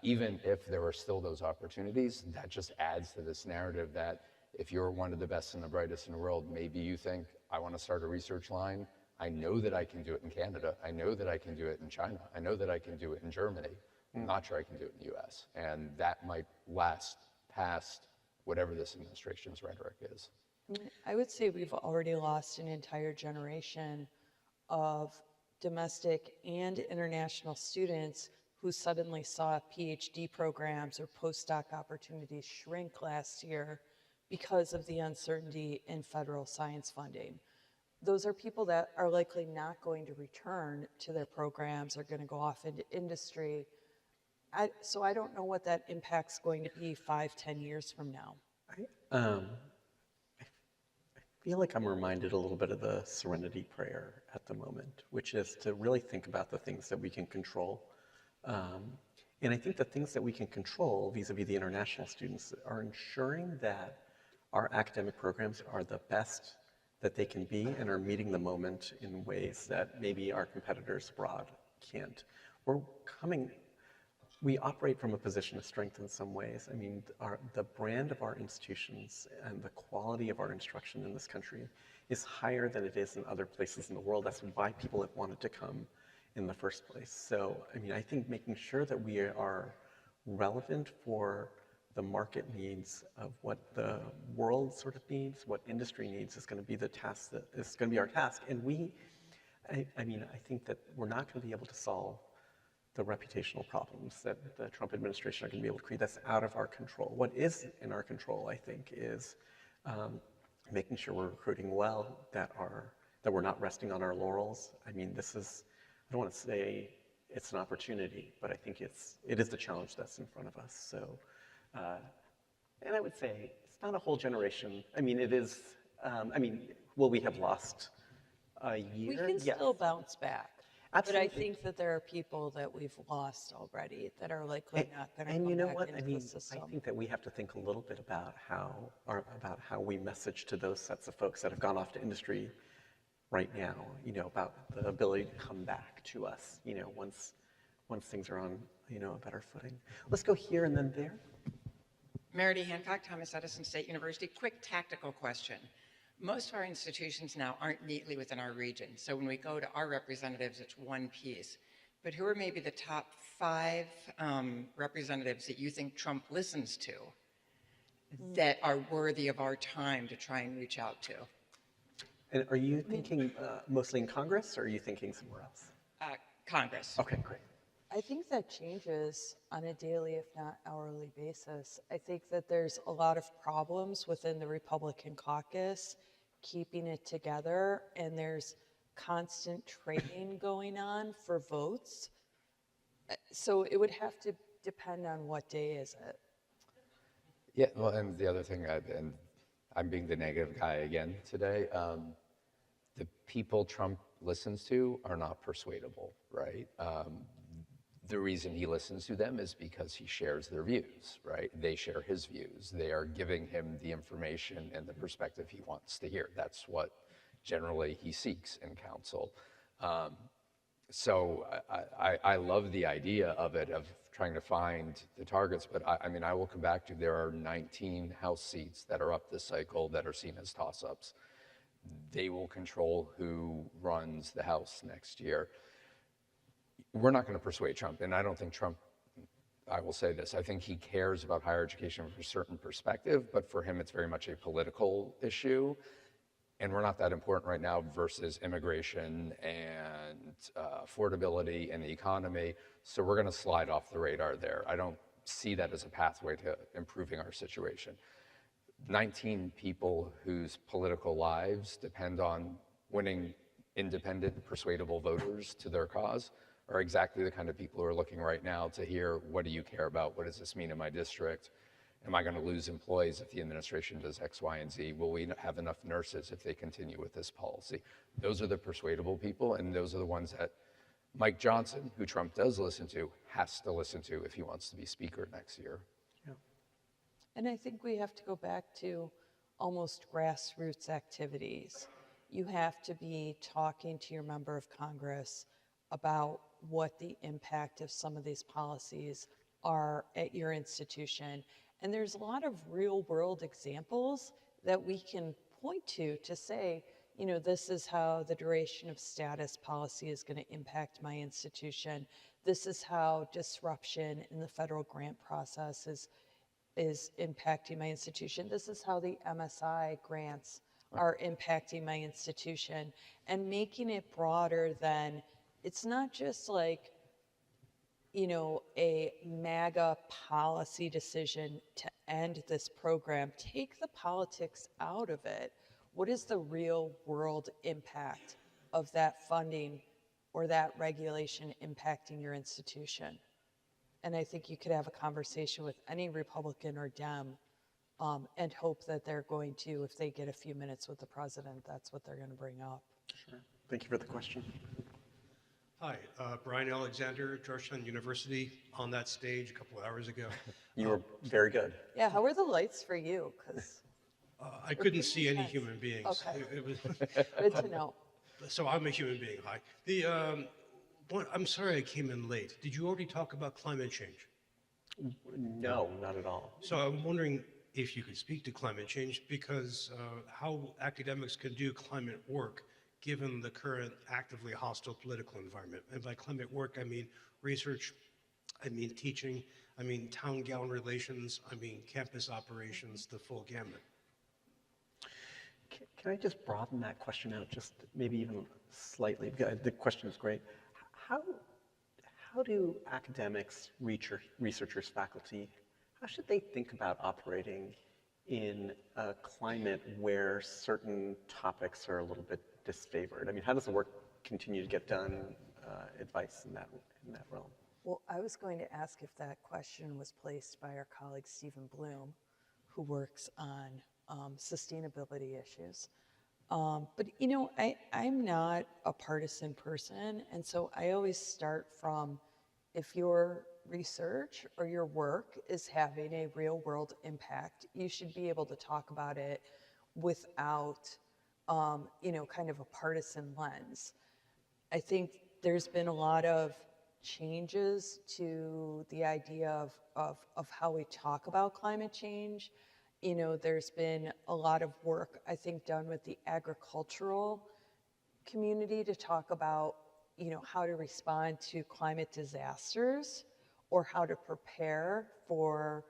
Even if there are still those opportunities, that just adds to this narrative that if you're one of the best and the brightest in the world, maybe you think, I want to start a research line. I know that I can do it in Canada. I know that I can do it in China. I know that I can do it in Germany. I'm not sure I can do it in the US. And that might last past whatever this administration's rhetoric is. I would say we've already lost an entire generation of domestic and international students who suddenly saw PhD programs or postdoc opportunities shrink last year because of the uncertainty in federal science funding. Those are people that are likely not going to return to their programs, are going to go off into industry. So I don't know what that impact's going to be 5-10 years from now. I feel like I'm reminded a little bit of the serenity prayer at the moment, which is to really think about the things that we can control. And I think the things that we can control vis-a-vis the international students are ensuring that our academic programs are the best that they can be and are meeting the moment in ways that maybe our competitors abroad can't. We operate from a position of strength in some ways. I mean, the brand of our institutions and the quality of our instruction in this country is higher than it is in other places in the world. That's why people have wanted to come in the first place. So, I mean, I think making sure that we are relevant for the market needs of what the world sort of needs, what industry needs, is going to be the task that is going to be our task. And I mean, I think that we're not going to be able to solve the reputational problems that the Trump administration are going to be able to create. That's out of our control. What is in our control, I think, is making sure we're recruiting well, that we're not resting on our laurels. I mean, I don't want to say it's an opportunity, but I think it is the challenge that's in front of us. So, and I would say it's not a whole generation. I mean, it is, will we have lost a year? We can Yes. still bounce back. Absolutely. But I think that there are people that we've lost already that are likely not going to And come you know back what? into I mean, the system. I think that we have to think a little bit about how we message to those sets of folks that have gone off to industry right now, about the ability to come back to us, once things are on, a better footing. Let's go here and then there. Meredith Hancock, Thomas Edison State University. Quick tactical question. Most of our institutions now aren't neatly within our region. So when we go to our representatives, it's one piece. But who are maybe the top 5 representatives that you think Trump listens to that are worthy of our time to try and reach out to? And are you thinking mostly in Congress, or are you thinking somewhere else? Congress. Okay, great. I think that changes on a daily, if not hourly basis. I think that there's a lot of problems within the Republican caucus keeping it together, and there's constant trading going on for votes. So it would have to depend on what day is it. Yeah, well, and the other thing, and I'm being the negative guy again today, the people Trump listens to are not persuadable, right? The reason he listens to them is because he shares their views, right? They share his views. They are giving him the information and the perspective he wants to hear. That's what generally he seeks in counsel. So I love the idea of it, of trying to find the targets, but I will come back to, there are 19 House seats that are up this cycle that are seen as toss-ups. They will control who runs the House next year. We're not going to persuade Trump, and I don't think Trump, I will say this, I think he cares about higher education from a certain perspective, but for him it's very much a political issue, and we're not that important right now versus immigration and affordability and the economy, so we're going to slide off the radar there. I don't see that as a pathway to improving our situation. 19 people whose political lives depend on winning independent, persuadable voters to their cause are exactly the kind of people who are looking right now to hear, what do you care about? What does this mean in my district? Am I going to lose employees if the administration does X, Y, and Z? Will we have enough nurses if they continue with this policy? Those are the persuadable people, and those are the ones that Mike Johnson, who Trump does listen to, has to listen to if he wants to be speaker next year. Yeah. And I think we have to go back to almost grassroots activities. You have to be talking to your member of Congress about what the impact of some of these policies are at your institution. And there's a lot of real world examples that we can point to say, you know, this is how the duration of status policy is going to impact my institution. This is how disruption in the federal grant process is impacting my institution. This is how the MSI grants are impacting my institution, and making it broader than, it's not just like, you know, a MAGA policy decision to end this program. Take the politics out of it. What is the real world impact of that funding or that regulation impacting your institution? And I think you could have a conversation with any Republican or Dem and hope that they're going to, if they get a few minutes with the president, that's what they're going to bring up. Sure. Thank you for the question. Hi, Brian Alexander, Georgetown University, on that stage a couple of hours ago. You were very good. Yeah, how are the lights for you? Because I couldn't see any human beings. Okay. It was, good to know. so I'm a human being, hi. I'm sorry I came in late. Did you already talk about climate change? No, not at all. So I'm wondering if you could speak to climate change, because how academics can do climate work given the current actively hostile political environment. And by climate work, I mean research, I mean teaching, I mean town-gown relations, I mean campus operations, the full gamut. Can I just broaden that question out just maybe even slightly? The question is great. How do academics, researchers, faculty, how should they think about operating in a climate where certain topics are a little bit disfavored? I mean, how does the work continue to get done? Advice in that realm. Well, I was going to ask if that question was placed by our colleague Stephen Bloom, who works on sustainability issues. But you know, I'm not a partisan person, and so I always start from, if your research or your work is having a real world impact, you should be able to talk about it without, you know, kind of a partisan lens. I think there's been a lot of changes to the idea of how we talk about climate change. You know, there's been a lot of work, I think, done with the agricultural community to talk about, you know, how to respond to climate disasters or how to prepare for,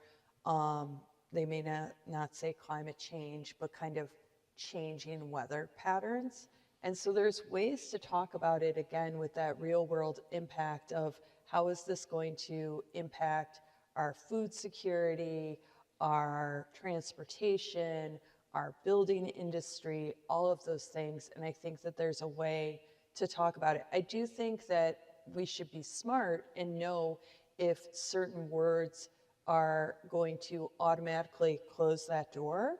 they may not say climate change, but kind of changing weather patterns. And so there's ways to talk about it, again, with that real world impact of how is this going to impact our food security, our transportation, our building industry, all of those things. And I think that there's a way to talk about it. I do think that we should be smart and know if certain words are going to automatically close that door,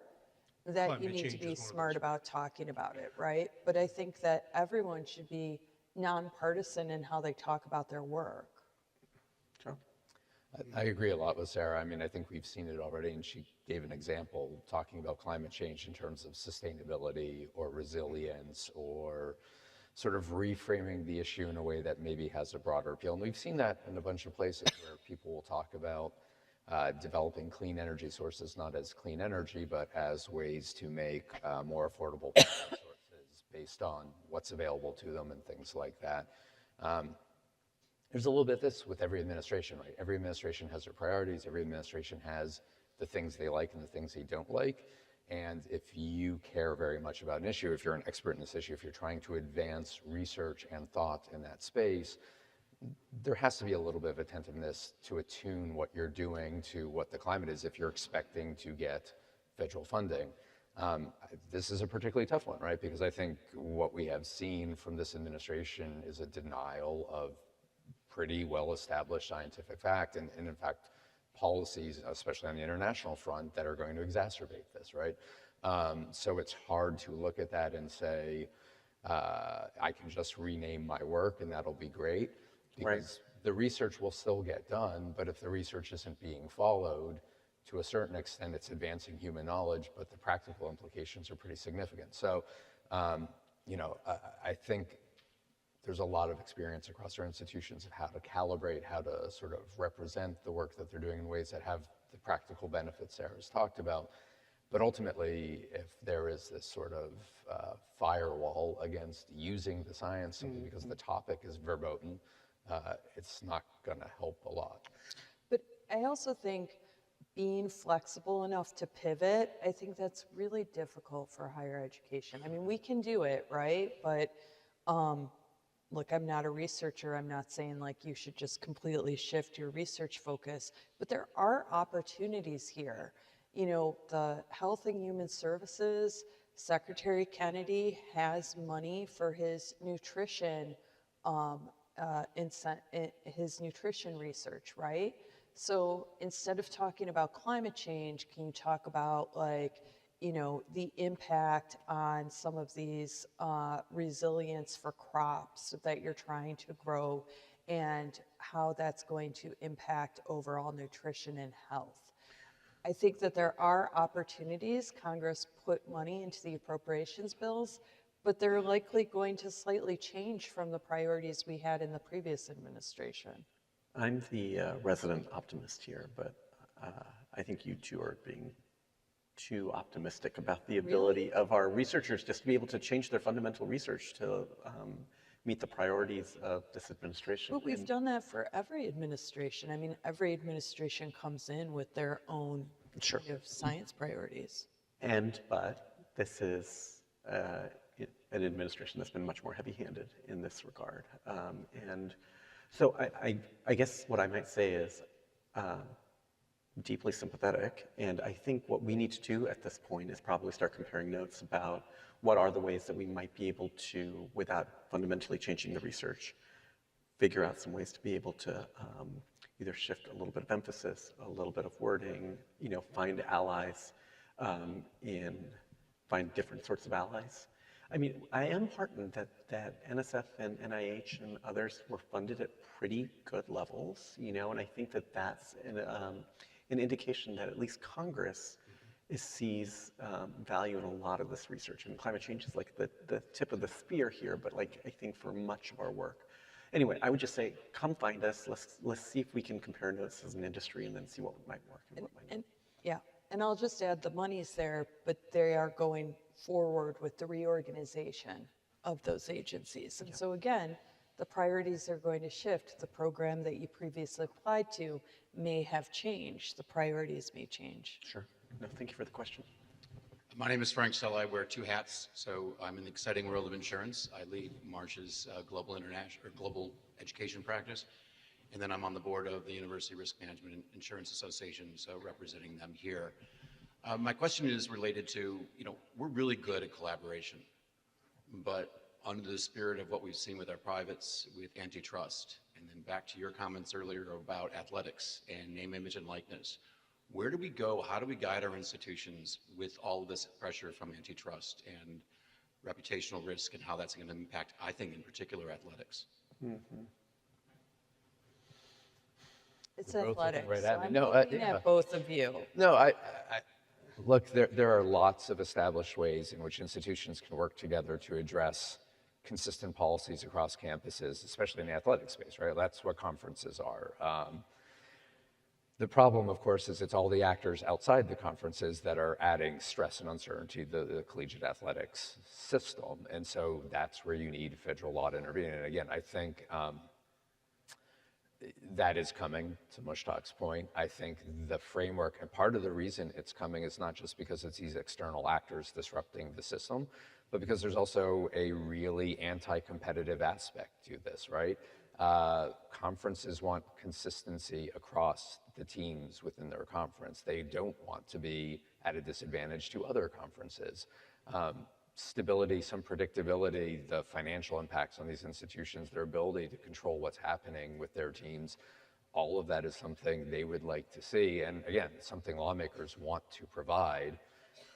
that Climate you need to change be is one of smart those. about talking about it, right? But I think that everyone should be nonpartisan in how they talk about their work. Sure. I agree a lot with Sarah. I mean, I think we've seen it already, and she gave an example talking about climate change in terms of sustainability or resilience or sort of reframing the issue in a way that maybe has a broader appeal. And we've seen that in a bunch of places where people will talk about developing clean energy sources, not as clean energy, but as ways to make more affordable power sources based on what's available to them and things like that. There's a little bit of this with every administration, right? Every administration has their priorities. Every administration has the things they like and the things they don't like. And if you care very much about an issue, if you're an expert in this issue, if you're trying to advance research and thought in that space, there has to be a little bit of attentiveness to attune what you're doing to what the climate is if you're expecting to get federal funding. This is a particularly tough one, right? Because I think what we have seen from this administration is a denial of pretty well-established scientific fact. And in fact, policies, especially on the international front, that are going to exacerbate this, right? So it's hard to look at that and say, I can just rename my work and that'll be great, because the research will still get done, but if the research isn't being followed, to a certain extent, it's advancing human knowledge, but the practical implications are pretty significant. So, you know, I think there's a lot of experience across our institutions of how to calibrate, how to sort of represent the work that they're doing in ways that have the practical benefits Sarah's talked about. But ultimately, if there is this sort of firewall against using the science simply because the topic is verboten, it's not going to help a lot. But I also think being flexible enough to pivot, I think that's really difficult for higher education. I mean, we can do it, right? But look, I'm not a researcher. I'm not saying like you should just completely shift your research focus, but there are opportunities here. You know, the Health and Human Services, Secretary Kennedy has money for his nutrition, his nutrition research, right? So instead of talking about climate change, can you talk about like, you know, the impact on some of these resilience for crops that you're trying to grow and how that's going to impact overall nutrition and health? I think that there are opportunities. Congress put money into the appropriations bills, but they're likely going to slightly change from the priorities we had in the previous administration. I'm the resident optimist here, but I think you two are being too optimistic about the ability of our researchers just to be able to change their fundamental research to meet the priorities of this administration. But we've done that for every administration. I mean, every administration comes in with their own kind of science priorities. But this is an administration that's been much more heavy-handed in this regard. And so I guess what I might say is deeply sympathetic, and I think what we need to do at this point is probably start comparing notes about what are the ways that we might be able to, without fundamentally changing the research, figure out some ways to be able to either shift a little bit of emphasis, a little bit of wording, you know, find allies, find different sorts of allies. I mean, I am heartened that NSF and NIH and others were funded at pretty good levels, you know, and I think that that's an indication that at least Congress sees value in a lot of this research. I mean, climate change is like the tip of the spear here, but like I think for much of our work. Anyway, I would just say, come find us. Let's see if we can compare notes as an industry and then see what might work and what might not. Yeah, and I'll just add the money's there, but they are going forward with the reorganization of those agencies. And so again, the priorities are going to shift. The program that you previously applied to may have changed. The priorities may change. Sure. No, thank you for the question. My name is Frank Stella. I wear two hats. So I'm in the exciting world of insurance. I lead Marsh's global education practice. And then I'm on the board of the University Risk Management and Insurance Association, so representing them here. My question is related to, you know, we're really good at collaboration, but under the spirit of what we've seen with our privates with antitrust, and then back to your comments earlier about athletics and name, image, and likeness, where do we go? How do we guide our institutions with all of this pressure from antitrust and reputational risk and how that's going to impact, I think, in particular, athletics? Mm-hmm. It's We're both athletics. looking right at me. I'm No, looking yeah. at both of you. No, look, there are lots of established ways in which institutions can work together to address consistent policies across campuses, especially in the athletic space, right? That's what conferences are. The problem, of course, is it's all the actors outside the conferences that are adding stress and uncertainty to the collegiate athletics system. And so that's where you need federal law to intervene. And again, I think that is coming, to Mushtaq's point. I think the framework, and part of the reason it's coming is not just because it's these external actors disrupting the system, but because there's also a really anti-competitive aspect to this, right? Conferences want consistency across the teams within their conference. They don't want to be at a disadvantage to other conferences. Stability, some predictability, the financial impacts on these institutions, their ability to control what's happening with their teams, all of that is something they would like to see. And again, something lawmakers want to provide.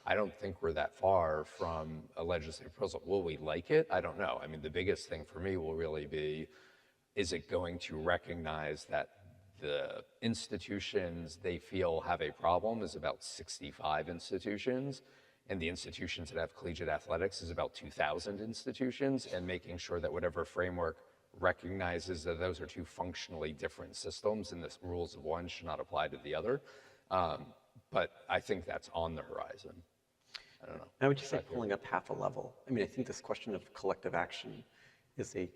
I don't think we're that far from a legislative proposal. Will we like it? I don't know. I mean, the biggest thing for me will really be, is it going to recognize that the institutions they feel have a problem is about 65 institutions, and the institutions that have collegiate athletics is about 2,000 institutions, and making sure that whatever framework recognizes that those are two functionally different systems and the rules of one should not apply to the other. But I think that's on the horizon. I don't know. I would just say pulling up half a level. I mean, I think this question of collective action is a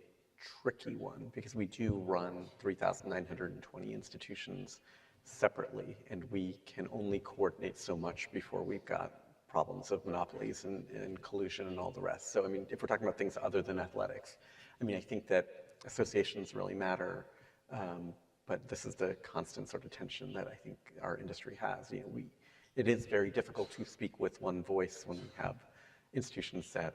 tricky one because we do run 3,920 institutions separately, and we can only coordinate so much before we've got problems of monopolies and collusion and all the rest. So, I mean, if we're talking about things other than athletics, I mean, I think that associations really matter, but this is the constant sort of tension that I think our industry has. You know, it is very difficult to speak with one voice when we have institutions that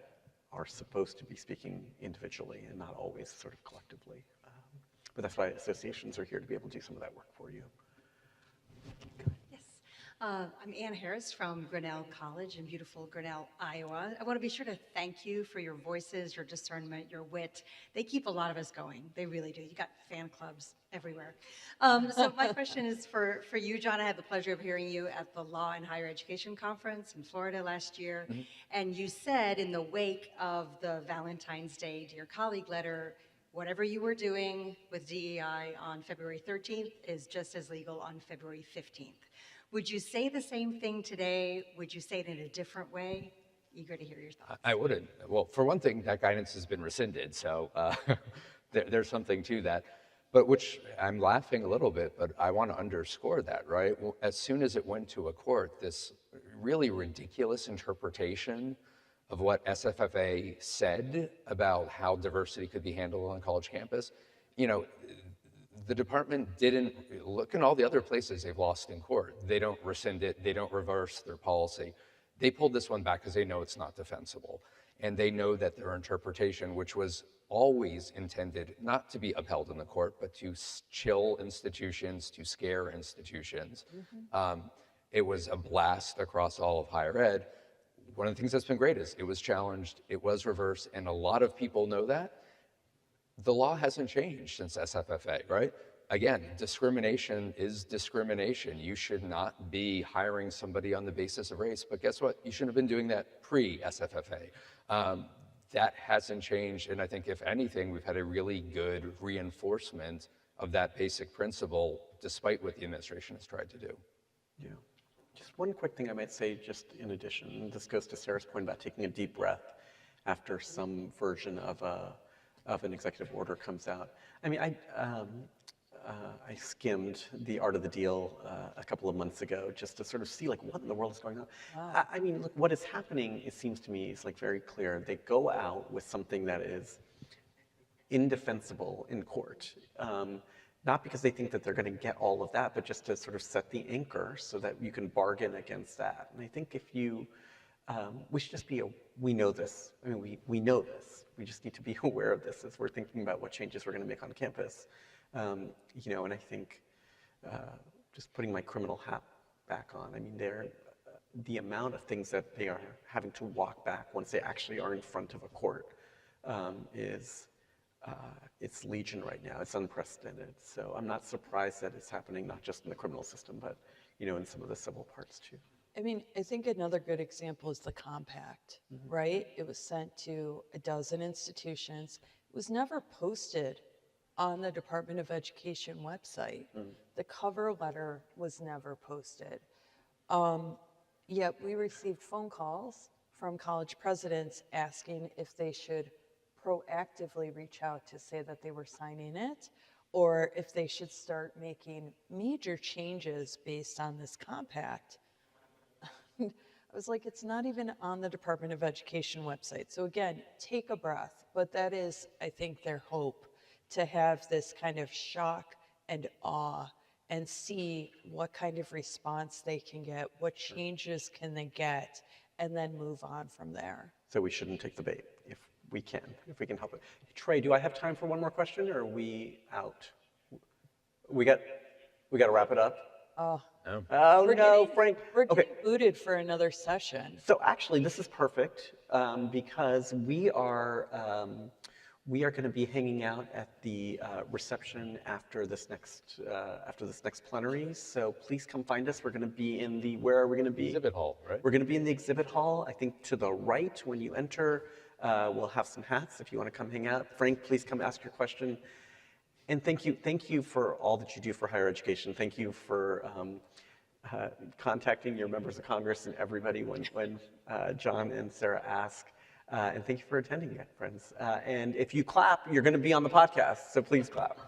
are supposed to be speaking individually and not always sort of collectively. But that's why associations are here to be able to do some of that work for you. I'm Ann Harris from Grinnell College in beautiful Grinnell, Iowa. I want to be sure to thank you for your voices, your discernment, your wit. They keep a lot of us going. They really do. You got fan clubs everywhere. So my question is for you, Jon. I had the pleasure of hearing you at the Law and Higher Education Conference in Florida last year. Mm-hmm. And you said in the wake of the Valentine's Day Dear Colleague letter, whatever you were doing with DEI on February 13th is just as legal on February 15th. Would you say the same thing today? Would you say it in a different way? Eager to hear your thoughts. I wouldn't. Well, for one thing, that guidance has been rescinded, so there's something to that. But which I'm laughing a little bit, but I want to underscore that, right? Well, as soon as it went to a court, this really ridiculous interpretation of what SFFA said about how diversity could be handled on a college campus, you know, the department didn't look in all the other places they've lost in court. They don't rescind it. They don't reverse their policy. They pulled this one back because they know it's not defensible. And they know that their interpretation, which was always intended not to be upheld in the court, but to chill institutions, to scare institutions. Mm-hmm. It was a blast across all of higher ed. One of the things that's been great is it was challenged, it was reversed, and a lot of people know that. The law hasn't changed since SFFA, right? Again, discrimination is discrimination. You should not be hiring somebody on the basis of race, but guess what? You shouldn't have been doing that pre-SFFA. That hasn't changed, and I think if anything, we've had a really good reinforcement of that basic principle, despite what the administration has tried to do. Yeah. Just one quick thing I might say, just in addition, and this goes to Sarah's point about taking a deep breath after some version of an executive order comes out. I mean, I skimmed The Art of the Deal a couple of months ago just to sort of see like what in the world is going on. Wow. I mean, look, what is happening, it seems to me, is like very clear. They go out with something that is indefensible in court, not because they think that they're going to get all of that, but just to sort of set the anchor so that you can bargain against that. And I think if you, we should just be, we know this. I mean, we know this. We just need to be aware of this as we're thinking about what changes we're going to make on campus. You know, and I think just putting my criminal hat back on, I mean, the amount of things that they are having to walk back once they actually are in front of a court it's legion right now. It's unprecedented. So I'm not surprised that it's happening not just in the criminal system, but, you know, in some of the civil parts too. I mean, I think another good example is the compact, mm-hmm. right? It was sent to a dozen institutions. It was never posted on the Department of Education website. Mm. The cover letter was never posted. Yet we received phone calls from college presidents asking if they should proactively reach out to say that they were signing it, or if they should start making major changes based on this compact. I was like, it's not even on the Department of Education website. So again, take a breath, but that is, I think, their hope, to have this kind of shock and awe and see what kind of response they can get, what changes can they get, and then move on from there. So we shouldn't take the bait if we can help it. Trey, do I have time for one more question, or are we out? We got to wrap it up. Oh, No. Oh we're no, getting, Frank. we're Okay. getting booted for another session. So actually, this is perfect because we are going to be hanging out at the reception after this next plenary. So please come find us. We're going to be in the, where are we going to be? Exhibit hall, right? We're going to be in the exhibit hall. I think to the right when you enter. We'll have some hats if you want to come hang out. Frank, please come ask your question. And thank you for all that you do for higher education. Thank you for contacting your members of Congress and everybody when John and Sarah ask. And thank you for attending, friends. And if you clap, you're going to be on the podcast, so please clap.